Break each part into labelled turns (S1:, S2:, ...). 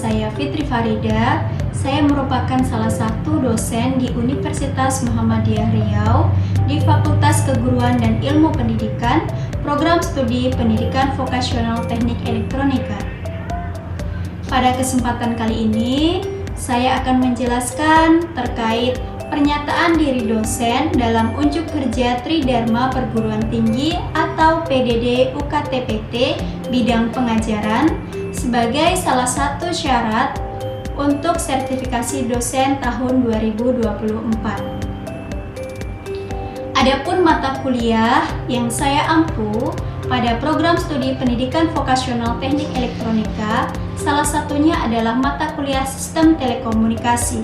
S1: saya Fitri Farida. Saya merupakan salah satu dosen di Universitas Muhammadiyah Riau di Fakultas Keguruan dan Ilmu Pendidikan, Program Studi Pendidikan Vokasional Teknik Elektronika. Pada kesempatan kali ini, saya akan menjelaskan terkait pernyataan diri dosen dalam unjuk kerja Tridharma Perguruan Tinggi atau PDD UKT-PT bidang pengajaran sebagai salah satu syarat untuk sertifikasi dosen tahun 2024. Adapun mata kuliah yang saya ampu pada program studi pendidikan vokasional teknik elektronika, salah satunya adalah mata kuliah sistem telekomunikasi.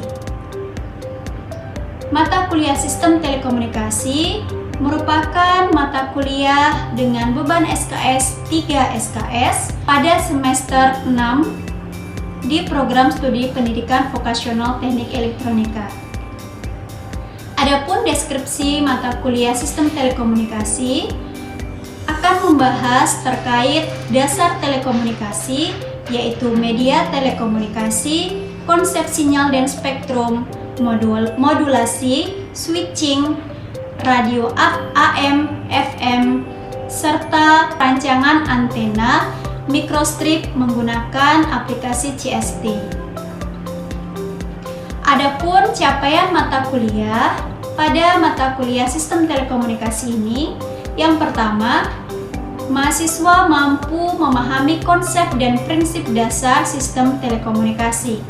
S1: Mata kuliah sistem telekomunikasi merupakan mata kuliah dengan beban SKS 3 SKS pada semester 6 di program studi pendidikan vokasional teknik elektronika. Adapun deskripsi mata kuliah sistem telekomunikasi akan membahas terkait dasar telekomunikasi, yaitu media telekomunikasi, konsep sinyal dan spektrum, modulasi, switching, radio AM, FM, serta rancangan antena, microstrip menggunakan aplikasi CST. Adapun capaian mata kuliah pada mata kuliah sistem telekomunikasi ini, yang pertama, mahasiswa mampu memahami konsep dan prinsip dasar sistem telekomunikasi.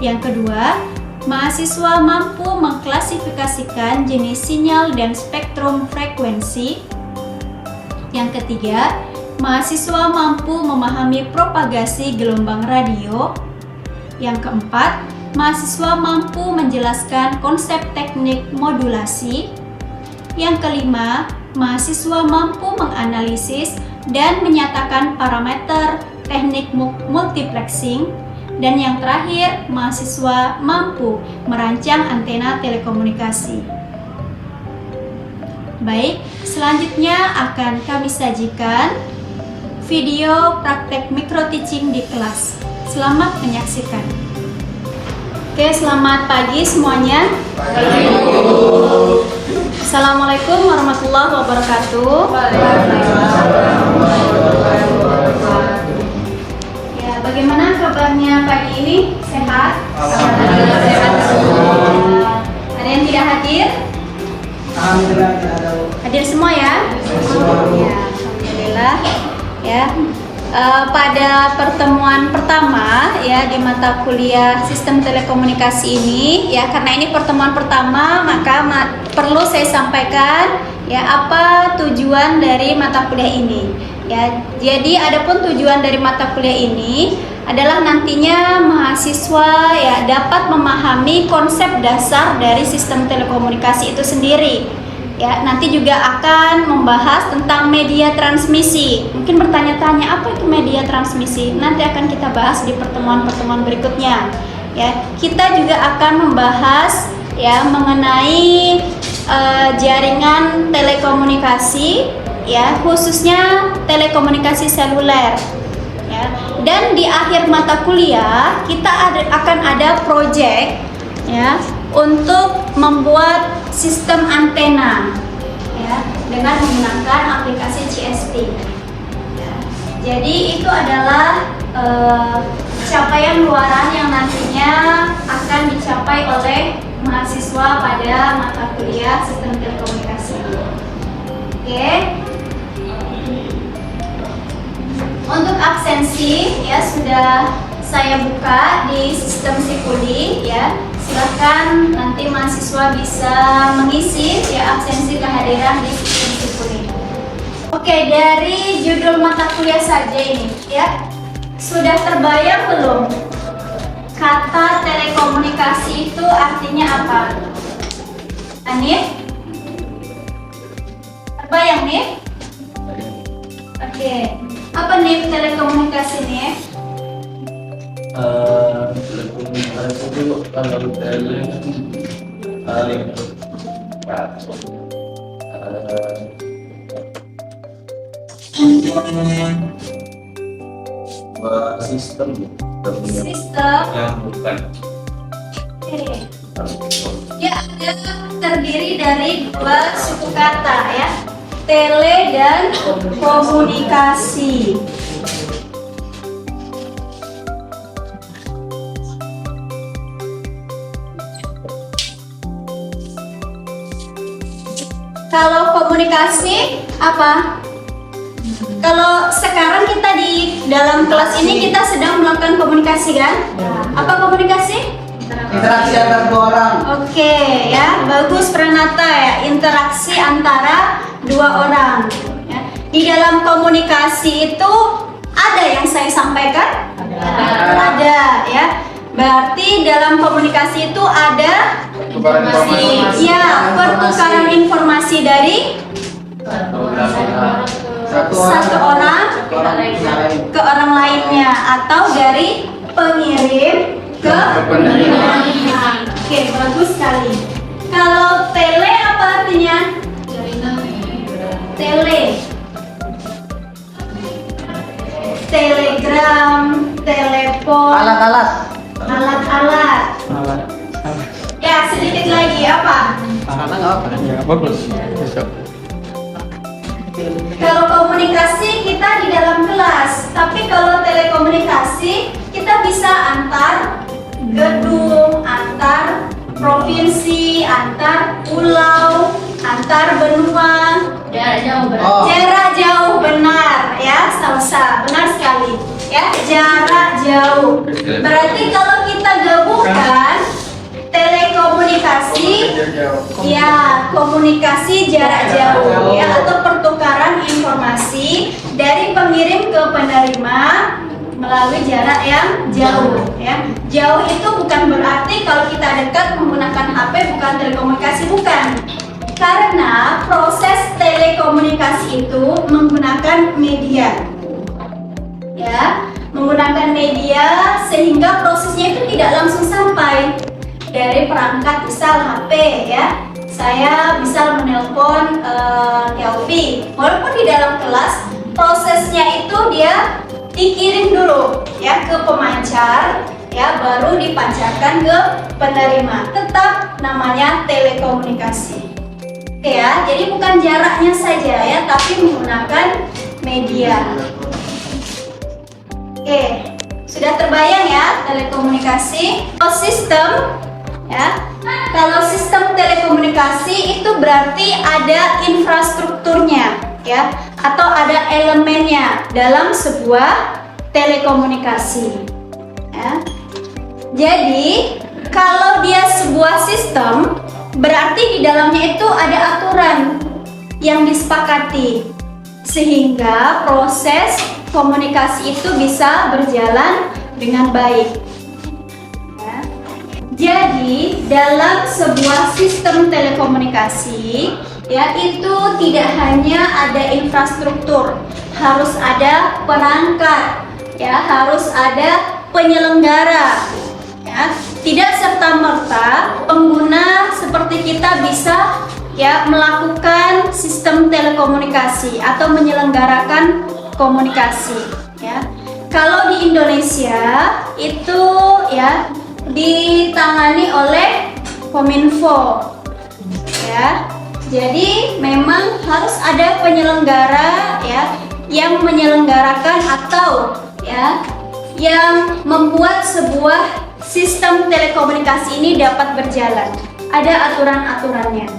S1: Yang kedua, mahasiswa mampu mengklasifikasikan jenis sinyal dan spektrum frekuensi. Yang ketiga, mahasiswa mampu memahami propagasi gelombang radio. Yang keempat, mahasiswa mampu menjelaskan konsep teknik modulasi. Yang kelima, mahasiswa mampu menganalisis dan menyatakan parameter teknik multiplexing. Dan yang terakhir, mahasiswa mampu merancang antena telekomunikasi. Baik, selanjutnya akan kami sajikan video praktek micro teaching di kelas. Selamat menyaksikan. Oke, selamat pagi semuanya. Assalamualaikum warahmatullahi wabarakatuh. Ya, bagaimana kabarnya pagi ini? Sehat? Alhamdulillah sehat. Ada yang tidak hadir?
S2: Alhamdulillah tidak ada.
S1: Hadir semua ya? Ya, alhamdulillah. Ya, pada pertemuan pertama ya di mata kuliah sistem telekomunikasi ini ya, karena ini pertemuan pertama maka perlu saya sampaikan ya apa tujuan dari mata kuliah ini ya. Jadi adapun tujuan dari mata kuliah ini adalah nantinya mahasiswa ya dapat memahami konsep dasar dari sistem telekomunikasi itu sendiri. Ya, nanti juga akan membahas tentang media transmisi. Mungkin bertanya-tanya apa itu media transmisi? Nanti akan kita bahas di pertemuan-pertemuan berikutnya. Ya, kita juga akan membahas ya mengenai jaringan telekomunikasi, ya khususnya telekomunikasi seluler. Ya, dan di akhir mata kuliah kita akan ada proyek ya untuk membuat sistem antena ya dengan menggunakan aplikasi CST ya. Jadi itu adalah capaian luaran yang nantinya akan dicapai oleh mahasiswa pada mata kuliah sistem telekomunikasi. Oke. Untuk absensi ya sudah saya buka di sistem Sikuli ya. Silahkan nanti mahasiswa bisa mengisi ya absensi kehadiran di sistem Sikuli. Oke, dari judul mata kuliah saja ini ya, sudah terbayang belum kata telekomunikasi itu artinya apa? Anif? Terbayang nih? Oke, apa nih telekomunikasi nih?
S2: Telekomunikasi itu kalau tele sistem
S1: Sistem.
S2: yang bukan.
S1: Oke. Dia ada terdiri dari dua suku kata ya, tele dan komunikasi. Kalau komunikasi apa? Kalau sekarang kita di dalam kelas ini kita sedang melakukan komunikasi kan? Apa komunikasi?
S2: Interaksi antar dua orang.
S1: Oke ya, bagus Pranata ya, interaksi antara dua orang. Ya. Di dalam komunikasi itu ada yang saya sampaikan? Ada ya. Berarti dalam komunikasi itu ada ya pertukaran informasi dari satu orang ke orang lainnya atau dari pengirim ke penerima. Oke, bagus sekali. Kalau tele apa artinya? Tele. Telegram, telepon,
S2: Alat-alat.
S1: alat-alat. Ya, sedikit lagi apa?
S2: Alat apa? Ya, bagus. Besok.
S1: Kalau komunikasi kita di dalam kelas, tapi kalau telekomunikasi kita bisa antar gedung, antar provinsi, antar pulau, antar benua. Jarak jauh benar ya, Salsa, benar sekali ya, jarak jauh. Berarti kalau kita gabungkan telekomunikasi ya komunikasi jarak jauh ya, atau pertukaran informasi dari pengirim ke penerima melalui jarak yang jauh ya. Jauh itu bukan berarti kalau kita dekat menggunakan HP bukan telekomunikasi, bukan. Karena proses telekomunikasi itu menggunakan media. Ya, menggunakan media sehingga prosesnya itu tidak langsung sampai dari perangkat misal HP ya. Saya misal menelpon Kelvin, walaupun di dalam kelas prosesnya itu dia dikirim dulu ya ke pemancar ya, baru dipancarkan ke penerima. Tetap namanya telekomunikasi. Oke ya, jadi bukan jaraknya saja ya, tapi menggunakan media. Oke, sudah terbayang ya telekomunikasi. Kalau sistem ya, kalau sistem telekomunikasi itu berarti ada infrastrukturnya ya, atau ada elemennya dalam sebuah telekomunikasi ya. Jadi kalau dia sebuah sistem berarti di dalamnya itu ada aturan yang disepakati sehingga proses komunikasi itu bisa berjalan dengan baik ya. Jadi dalam sebuah sistem telekomunikasi ya, itu tidak hanya ada infrastruktur, harus ada perangkat ya, harus ada penyelenggara ya. Tidak serta-merta pengguna seperti kita bisa ya melakukan sistem telekomunikasi atau menyelenggarakan komunikasi ya. Kalau di Indonesia itu ya ditangani oleh Kominfo ya. Jadi memang harus ada penyelenggara ya yang menyelenggarakan atau ya yang membuat sebuah sistem telekomunikasi ini dapat berjalan. Ada aturan-aturannya.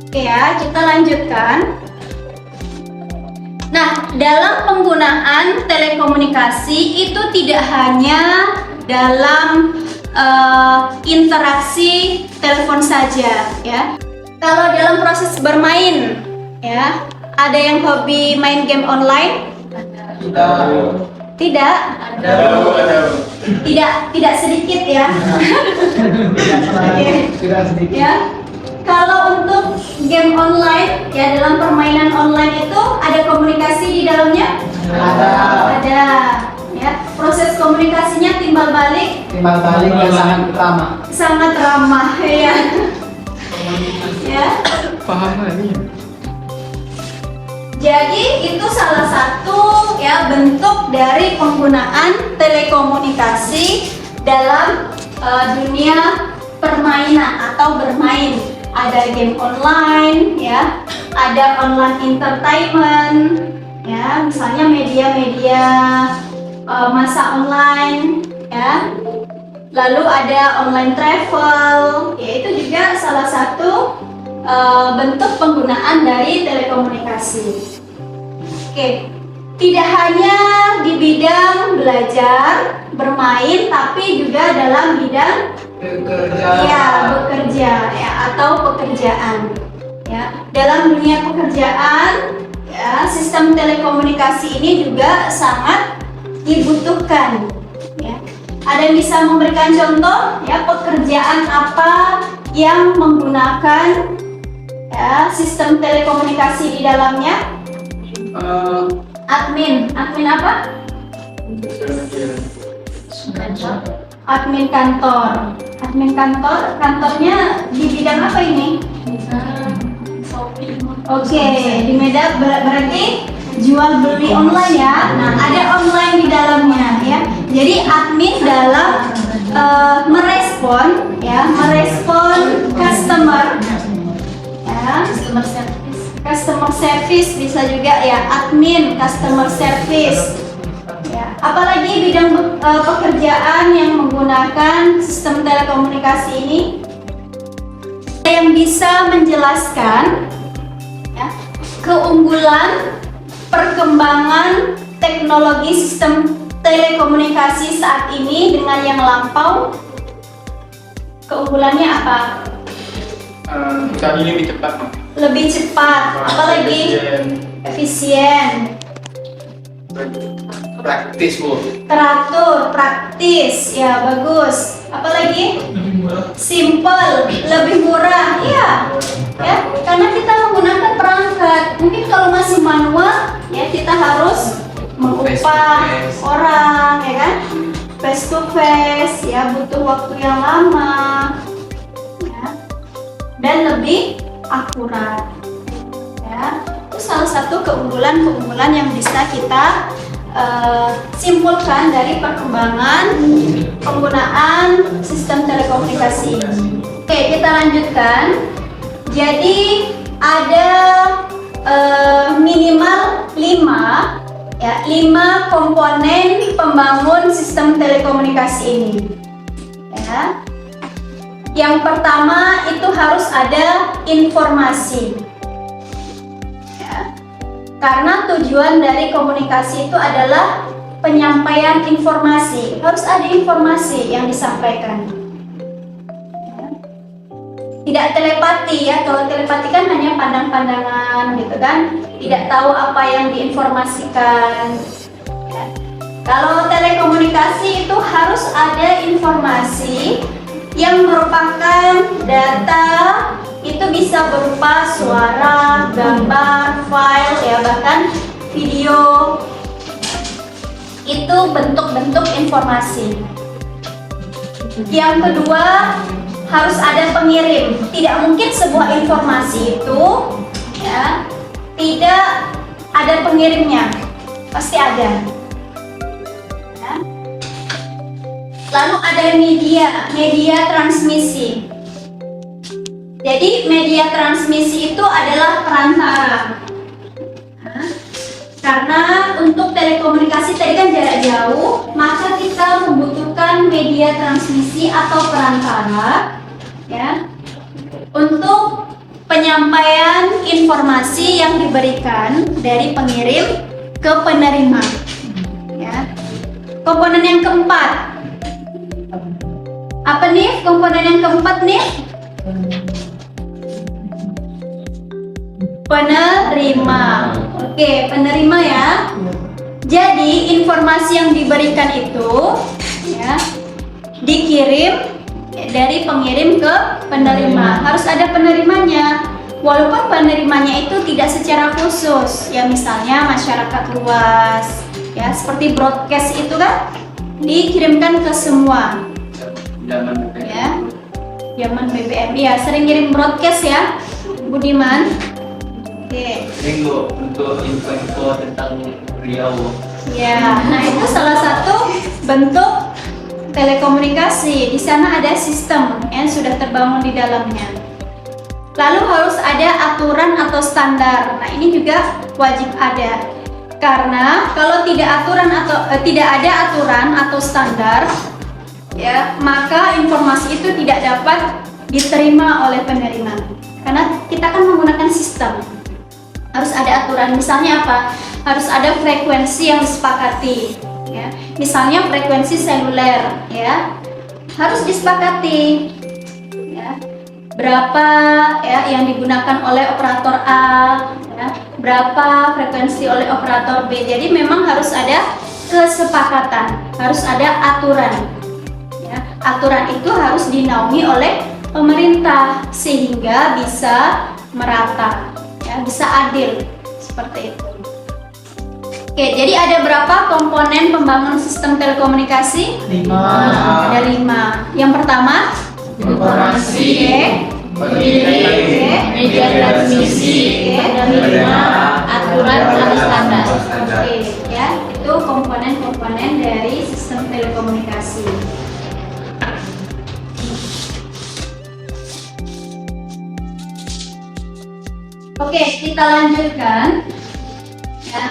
S1: Oke ya, kita lanjutkan. Nah, dalam penggunaan telekomunikasi itu tidak hanya dalam interaksi telepon saja ya. Kalau dalam proses bermain ya, ada yang hobi main game online? Tidak. Tidak sedikit ya.
S2: Tidak sedikit.
S1: Ya. Kalau untuk game online ya, dalam permainan online itu ada komunikasi di dalamnya? Ada. Ya, proses komunikasinya timbal balik
S2: yang sangat ramah.
S1: Sangat ramah ya. Ya.
S2: Paham ini.
S1: Jadi itu salah satu ya bentuk dari penggunaan telekomunikasi dalam dunia permainan atau bermain. Ada game online ya, ada online entertainment ya, misalnya media-media masa online ya. Lalu ada online travel, yaitu juga salah satu bentuk penggunaan dari telekomunikasi. Oke, tidak hanya di bidang belajar, bermain, tapi juga dalam bidang bekerja ya atau pekerjaan. Ya, dalam dunia pekerjaan, ya, sistem telekomunikasi ini juga sangat dibutuhkan. Ya. Ada yang bisa memberikan contoh ya pekerjaan apa yang menggunakan ya sistem telekomunikasi di dalamnya? Admin apa? Admin kantor. Kantornya di bidang apa ini? Oke, di Medan berarti jual beli online ya. Nah, ada online di dalamnya ya. Jadi admin dalam merespon customer ya, customer service bisa juga ya, admin customer service. Ya, apalagi bidang pekerjaan yang menggunakan sistem telekomunikasi ini yang bisa menjelaskan ya, keunggulan perkembangan teknologi sistem telekomunikasi saat ini dengan yang lampau. Keunggulannya apa?
S2: Bisa lebih cepat.
S1: Lebih cepat, apalagi efisien.
S2: Praktis, Bu.
S1: Teratur, praktis, ya bagus. Apalagi simple, lebih murah, ya. Ya, karena kita menggunakan perangkat. Mungkin kalau masih manual, ya kita harus mengupah orang, ya kan? Face to face, ya butuh waktu yang lama, ya. Dan lebih akurat. Ya, itu salah satu keunggulan yang bisa kita simpulkan dari perkembangan penggunaan sistem telekomunikasi. Oke, kita lanjutkan. Jadi ada minimal 5 komponen pembangun sistem telekomunikasi ini. Ya. Yang pertama itu harus ada informasi. Karena tujuan dari komunikasi itu adalah penyampaian informasi. Harus ada informasi yang disampaikan. Tidak telepati ya. Kalau telepati kan hanya pandang-pandangan gitu kan. Tidak tahu apa yang diinformasikan. Kalau telekomunikasi itu harus ada informasi yang merupakan data. Itu bisa berupa suara, gambar, file, ya bahkan video. Itu bentuk-bentuk informasi. Yang kedua, harus ada pengirim. Tidak mungkin sebuah informasi itu ya tidak ada pengirimnya. Pasti ada. Ya. Lalu ada media transmisi. Jadi media transmisi itu adalah perantara. Karena untuk telekomunikasi tadi kan jarak jauh, maka kita membutuhkan media transmisi atau perantara ya untuk penyampaian informasi yang diberikan dari pengirim ke penerima. Ya. Komponen yang keempat. Apa nih komponen yang keempat nih? Penerima. Oke, penerima ya. Jadi informasi yang diberikan itu ya dikirim dari pengirim ke penerima. Harus ada penerimanya. Walaupun penerimanya itu tidak secara khusus, ya misalnya masyarakat luas, ya seperti broadcast itu kan dikirimkan ke semua. Zaman BBM ya sering kirim broadcast ya, Budiman. Oke.
S2: Linggo untuk info-info tentang Riau.
S1: Ya, nah itu salah satu bentuk telekomunikasi. Di sana ada sistem yang sudah terbangun di dalamnya. Lalu harus ada aturan atau standar. Nah, ini juga wajib ada. Karena kalau tidak ada aturan atau standar, ya, maka informasi itu tidak dapat diterima oleh penerima. Karena kita kan menggunakan sistem. Harus ada aturan, misalnya apa? Harus ada frekuensi yang disepakati, ya. Misalnya frekuensi seluler, ya, harus disepakati, ya. Berapa ya yang digunakan oleh operator A, ya, berapa frekuensi oleh operator B. Jadi memang harus ada kesepakatan, harus ada aturan, ya. Aturan itu harus dinaungi oleh pemerintah sehingga bisa merata, ya, bisa adil seperti itu. Oke, jadi ada berapa komponen pembangunan sistem telekomunikasi?
S2: 5.
S1: Ada 5. Yang pertama,
S2: Informasi,
S1: oke,
S3: media transmisi,
S1: oke,
S3: penerima, aturan atau standar.
S1: oke, ya, itu komponen-komponen dari sistem telekomunikasi. Oke, kita lanjutkan. Ya.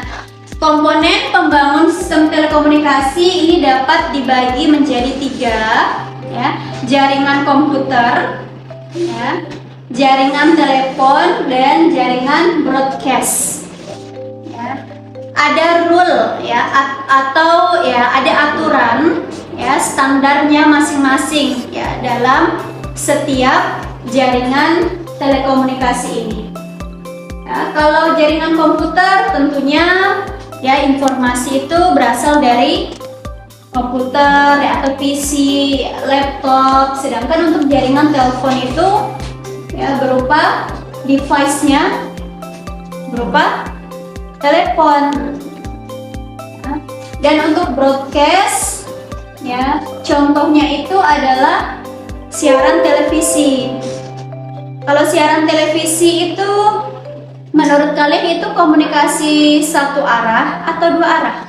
S1: Komponen pembangun sistem telekomunikasi ini dapat dibagi menjadi 3, ya. Jaringan komputer, ya, jaringan telepon, dan jaringan broadcast. Ya. Ada rule, ya, atau ya ada aturan, ya, standarnya masing-masing, ya, dalam setiap jaringan telekomunikasi ini. Ya, kalau jaringan komputer tentunya ya informasi itu berasal dari komputer, ya, atau PC, laptop. Sedangkan untuk jaringan telepon itu ya berupa device-nya berupa telepon. Ya. Dan untuk broadcast, ya, contohnya itu adalah siaran televisi. Kalau siaran televisi itu menurut kalian itu komunikasi satu arah atau 2 arah?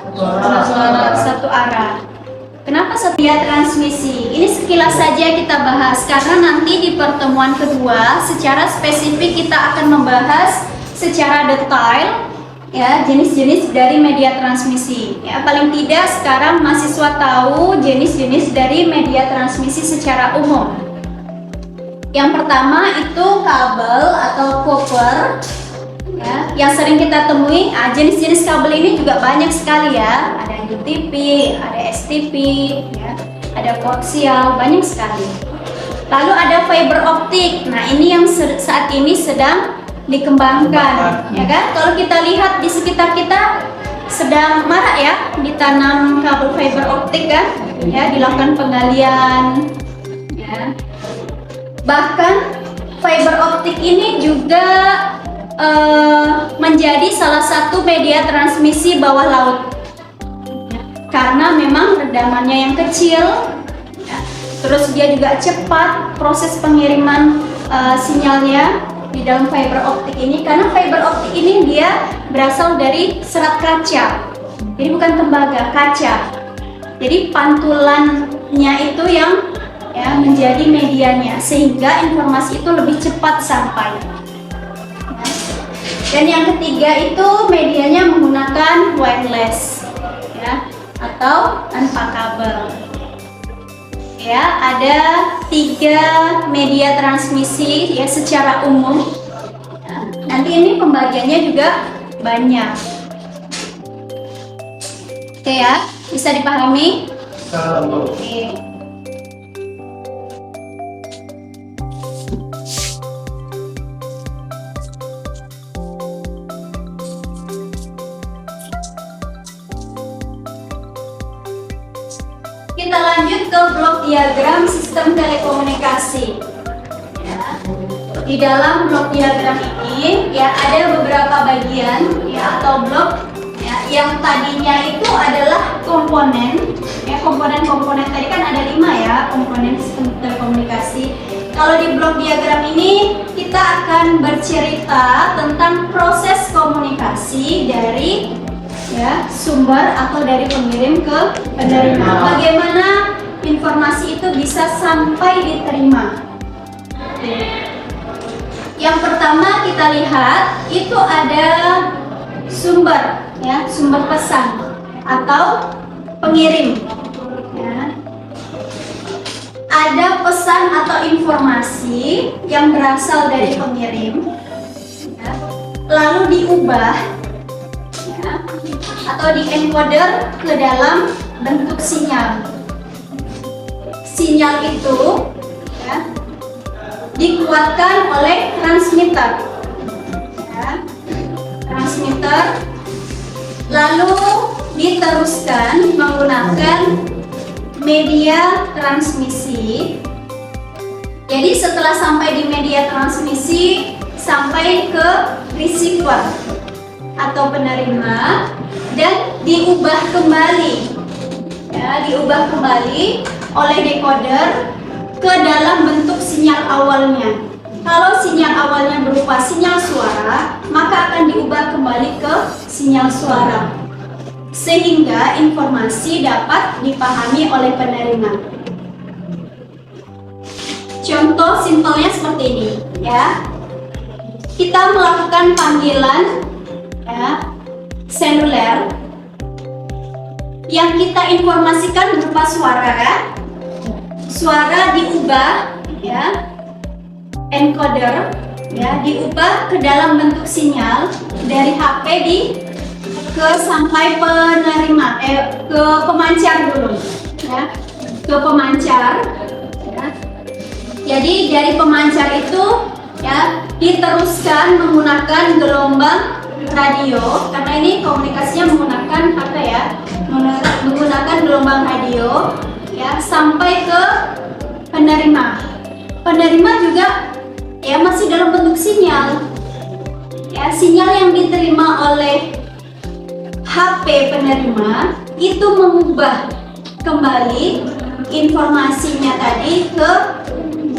S1: Satu arah. Kenapa media transmisi? Ini sekilas saja kita bahas karena nanti di pertemuan kedua secara spesifik kita akan membahas secara detail, ya, jenis-jenis dari media transmisi. Ya, paling tidak sekarang mahasiswa tahu jenis-jenis dari media transmisi secara umum. Yang pertama itu kabel atau copper. Ya, yang sering kita temui, jenis-jenis kabel ini juga banyak sekali, ya. Ada UTP, ada STP, ya, ada koaksial, banyak sekali. Lalu ada fiber optik. Nah, ini yang saat ini sedang dikembangkan, ya kan? Kalau kita lihat di sekitar kita sedang marak, ya, ditanam kabel fiber optik, kan? Ya, dilakukan penggalian, ya. Bahkan fiber optik ini juga menjadi salah satu media transmisi bawah laut, ya, karena memang redamannya yang kecil, ya, terus dia juga cepat proses pengiriman sinyalnya di dalam fiber optik ini, karena fiber optik ini dia berasal dari serat kaca, jadi bukan tembaga, kaca. Jadi pantulannya itu yang, ya, menjadi medianya sehingga informasi itu lebih cepat sampai. Dan yang ketiga itu medianya menggunakan wireless, ya, atau tanpa kabel. Ya, ada 3 media transmisi, ya, secara umum. Ya, nanti ini pembagiannya juga banyak. Oke, ya, bisa dipahami? Oke. Kita lanjut ke blok diagram sistem telekomunikasi. Ya. Di dalam blok diagram ini, ya, ada beberapa bagian, ya, atau blok, ya, yang tadinya itu adalah komponen. Ya, komponen-komponen tadi kan ada 5, ya, komponen sistem telekomunikasi. Kalau di blok diagram ini kita akan bercerita tentang proses komunikasi dari sumber atau dari pengirim ke penerima. Bagaimana informasi itu bisa sampai diterima. Yang pertama kita lihat itu ada sumber, sumber pesan atau pengirim. Ada pesan atau informasi yang berasal dari pengirim, lalu diubah atau diencoder ke dalam bentuk sinyal. Sinyal itu dikuatkan oleh transmitter, lalu diteruskan menggunakan media transmisi. Jadi setelah sampai di media transmisi, sampai ke receiver atau penerima dan diubah kembali, oleh decoder ke dalam bentuk sinyal awalnya. Kalau sinyal awalnya berupa sinyal suara, maka akan diubah kembali ke sinyal suara, sehingga informasi dapat dipahami oleh penerima. Contoh simpelnya seperti ini, Kita melakukan panggilan seluler yang kita informasikan berupa suara. Suara diubah, encoder, diubah ke dalam bentuk sinyal dari HP sampai penerima, ke pemancar dulu, ke pemancar. Jadi dari pemancar itu diteruskan menggunakan gelombang radio, karena ini komunikasinya menggunakan HP menggunakan gelombang radio, sampai ke penerima. Penerima juga masih dalam bentuk sinyal. Sinyal yang diterima oleh HP penerima itu mengubah kembali informasinya tadi ke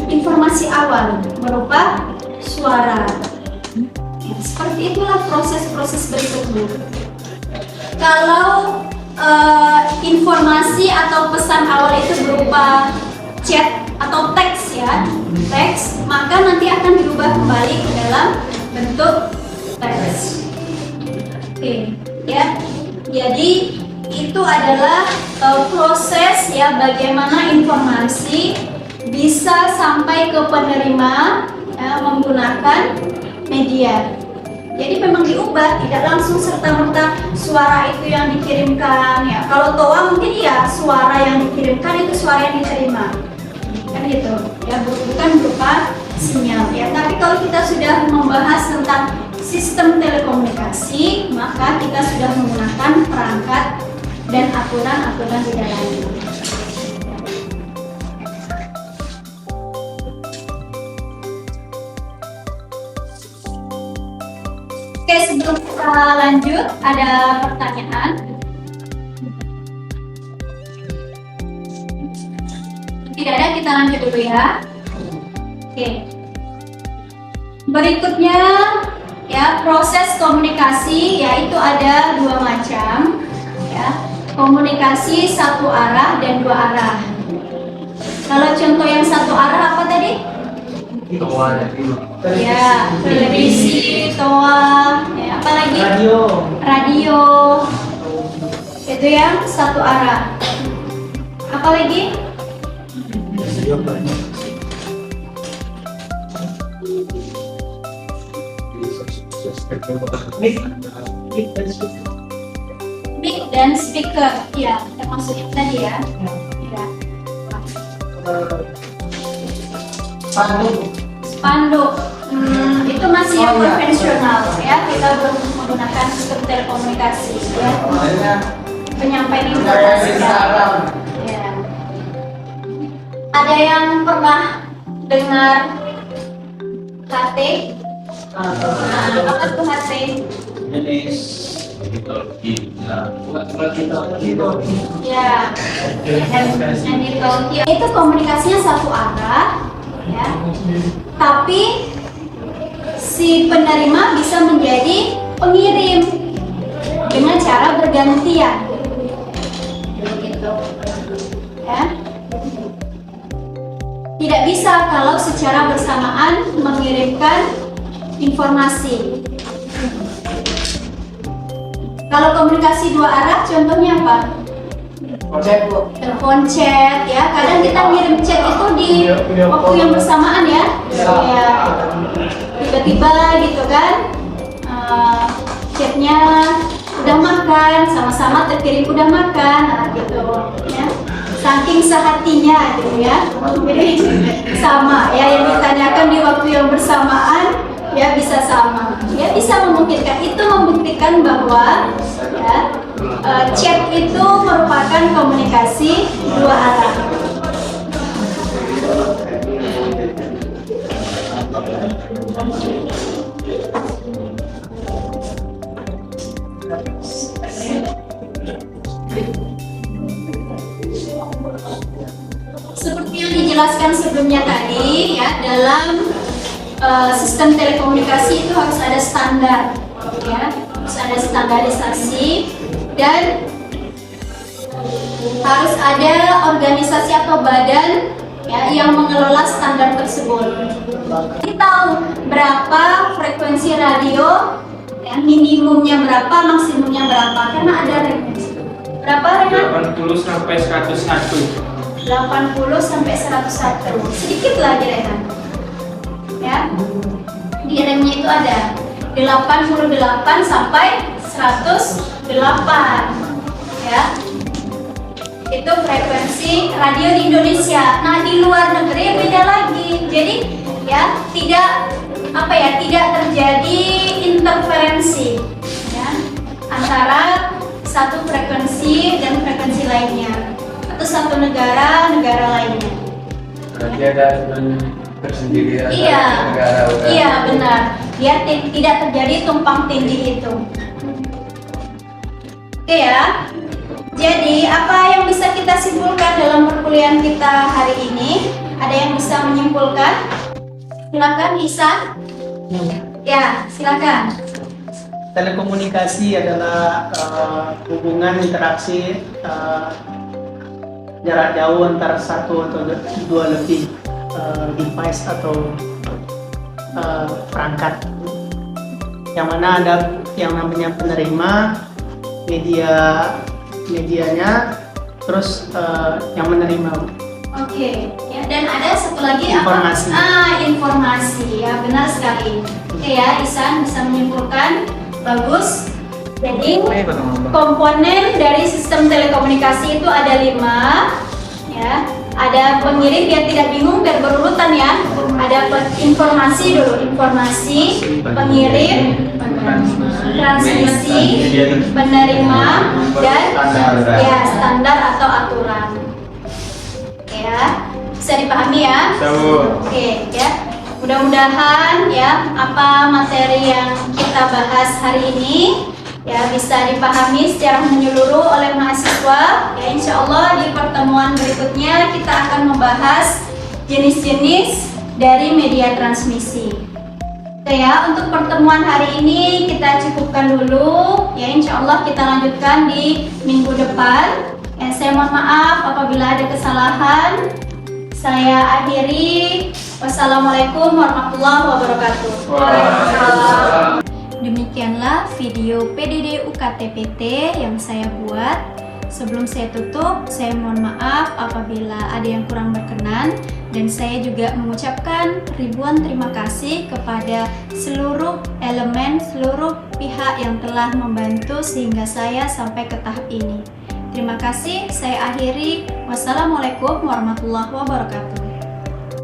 S1: informasi awal berupa suara. Seperti itulah proses-proses berikutnya. Kalau informasi atau pesan awal itu berupa chat atau teks, maka nanti akan diubah kembali ke dalam bentuk teks. Jadi itu adalah proses bagaimana informasi bisa sampai ke penerima menggunakan media. Jadi memang diubah, tidak langsung serta-merta suara itu yang dikirimkan. Kalau TOA mungkin suara yang dikirimkan itu suara yang diterima, kan gitu. Bukan berupa sinyal. Tapi kalau kita sudah membahas tentang sistem telekomunikasi, maka kita sudah menggunakan perangkat dan aturan-aturan di dalamnya. Oke, sebelum kita lanjut, ada pertanyaan. Tidak ada, kita lanjut dulu ya. Oke. Berikutnya proses komunikasi, yaitu ada dua macam. Komunikasi satu arah dan dua arah. Kalau contoh yang satu arah apa tadi? Televisi, toa, apa lagi? Radio. Itu yang satu arah. Apa lagi? Mic dan speaker, termasuk yang tadi ya. Spanduk, itu masih yang konvensional kita belum menggunakan sistem telekomunikasi penyampaian informasi. Ada yang pernah dengar HT? Apa tuh HT? Itu komunikasinya satu arah. ya. Tapi si penerima bisa menjadi pengirim dengan cara bergantian, gitu, ya. Tidak bisa kalau secara bersamaan mengirimkan informasi. Kalau komunikasi dua arah, contohnya apa? Telepon, chat, ya. Kadang kita ngirim chat itu di waktu yang bersamaan, ya. Ya, tiba-tiba gitu kan, chatnya udah makan, sama-sama terkirim udah makan, gitu, ya. Saking sehatinya, gitu ya. Jadi sama, ya, yang ditanyakan di waktu yang bersamaan, ya bisa sama, ya bisa memungkinkan. Itu membuktikan bahwa ya, chat itu merupakan komunikasi dua arah. Seperti yang dijelaskan sebelumnya tadi, ya, dalam sistem telekomunikasi itu harus ada standar, ya, harus ada standarisasi dan harus ada organisasi atau badan, ya, yang mengelola standar tersebut. Kita tahu berapa frekuensi radio, ya, minimumnya berapa, maksimumnya berapa, karena ada range. Berapa, Rehan?
S2: 80 sampai 101.
S1: 80 sampai 101. Sedikit lagi, Rehan. Ya, di remnya itu ada 88 sampai 108, ya. Itu frekuensi radio di Indonesia. Nah, di luar negeri beda lagi. Jadi, ya, tidak terjadi interferensi, ya, antara satu frekuensi dan frekuensi lainnya, atau satu negara lainnya.
S2: Berarti ada tersendiri antara negara.
S1: Iya, benar. Biar tidak terjadi tumpang tindih itu. Oke, ya. Jadi, apa yang bisa kita simpulkan dalam perkuliahan kita hari ini? Ada yang bisa menyimpulkan? Silakan, Ihsan. Ya, silakan.
S4: Telekomunikasi adalah hubungan interaksi jarak jauh antara satu atau dua lebih device atau perangkat, yang mana ada yang namanya penerima, medianya, terus yang menerima.
S1: Oke, ya, dan ada satu lagi
S4: Informasi.
S1: apa? Informasi, ya, benar sekali. Oke, ya, Ihsan bisa menyimpulkan. Bagus. Jadi komponen dari sistem telekomunikasi itu ada 5, ya. Ada pengirim, biar tidak bingung, biar berurutan, ya. Ada informasi dulu, informasi, pengirim, transmisi, penerima, dan ya standar atau aturan. Ya, bisa dipahami, ya. Oke, ya. Mudah-mudahan, ya, apa materi yang kita bahas hari ini, ya, bisa dipahami secara menyeluruh oleh mahasiswa. Ya, insya Allah di pertemuan berikutnya kita akan membahas jenis-jenis dari media transmisi. Oke, ya, untuk pertemuan hari ini kita cukupkan dulu. Ya, insya Allah kita lanjutkan di minggu depan. Ya, saya mohon maaf apabila ada kesalahan. Saya akhiri. Wassalamualaikum warahmatullahi wabarakatuh. Waalaikumsalam. Demikianlah video PDD UKT-PT yang saya buat. Sebelum saya tutup, saya mohon maaf apabila ada yang kurang berkenan, dan saya juga mengucapkan ribuan terima kasih kepada seluruh elemen, seluruh pihak yang telah membantu sehingga saya sampai ke tahap ini. Terima kasih, saya akhiri. Wassalamualaikum warahmatullahi wabarakatuh.